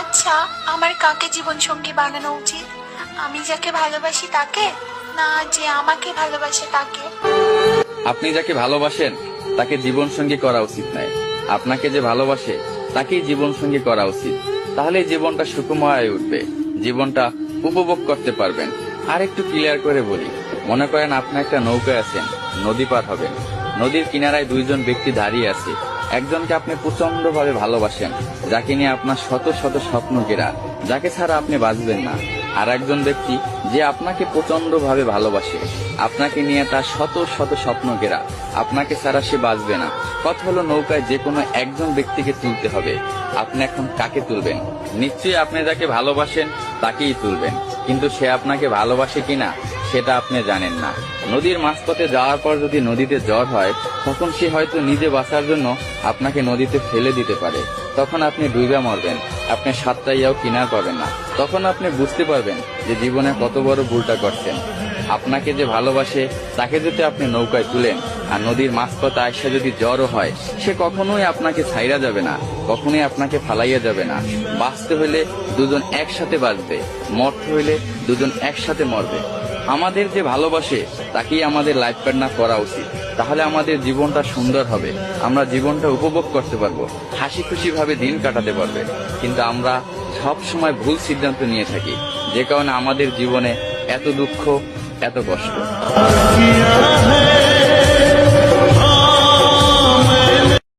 আচ্ছা, আমার কাকে জীবন সঙ্গী বানানো উচিত? আমি যাকে ভালোবাসি তাকে, না যে আমাকে ভালোবাসে তাকে? আপনি যাকে ভালোবাসেন তাকে জীবন সঙ্গী করা উচিত নয়, আপনাকে যে ভালোবাসে তাকেই জীবন সঙ্গী করা উচিত। তাহলে জীবনটা সুখময় হয়ে উঠবে, জীবনটা উপভোগ করতে পারবেন। আর একটু ক্লিয়ার করে বলি, মনে করেন আপনি একটা নৌকায় আছেন, নদী পার হবেন। নদীর কিনারায় দুইজন ব্যক্তি দাঁড়িয়ে আছে। একজনকে আপনি প্রচন্ড ভাবে ভালোবাসেন, যাকে নিয়ে আপনার শত শত স্বপ্ন ঘেরা, যাকে ছাড়া আপনি বাঁচবেন না। আর একজন ব্যক্তি যে আপনাকে প্রচন্ড ভাবে ভালোবাসে, আপনাকে নিয়ে তার শত শত স্বপ্ন ঘেরা, আপনাকে ছাড়া সে বাঁচবে না। কথা হলো, নৌকায় যে কোনো একজন ব্যক্তিকে তুলতে হবে। আপনি এখন কাকে তুলবেন? নিশ্চয়ই আপনি যাকে ভালোবাসেন তাকেই তুলবেন, কিন্তু সে আপনাকে ভালোবাসে কিনা সেটা আপনি জানেন না। নদীর মাঝপথে যাওয়ার পর যদি নদীতে জ্বর হয়, তখন সে হয়তো নিজে বাঁচার জন্য আপনাকে নদীতে ফেলে দিতে পারে। তখন আপনি ডুবে মরবেন, আপনি সাতটাইয়াও কিনার পাবেন না। তখন আপনি বুঝতে পারবেন যে জীবনে কত বড় ভুলটা করছেন। আপনাকে যে ভালোবাসে তাকে যদি আপনি নৌকায় তুলেন, আর নদীর মাঝপথে আইসা যদি জ্বরও হয়, সে কখনোই আপনাকে ছাইরা যাবে না, কখনোই আপনাকে ফালাইয়া যাবে না। বাঁচতে হইলে দুজন একসাথে বাঁচবে, মরতে হইলে দুজন একসাথে মরবে। আমাদের যে ভালোবাসে তাকেই আমাদের লাইফ পার্টনার করা উচিত। তাহলে আমাদের জীবনটা সুন্দর হবে, আমরা জীবনটা উপভোগ করতে পারবো, হাসি খুশি ভাবে দিন কাটাতে পারবে। কিন্তু আমরা সব সময় ভুল সিদ্ধান্ত নিয়ে থাকি, যে কারণে আমাদের জীবনে এত দুঃখ, এত কষ্ট।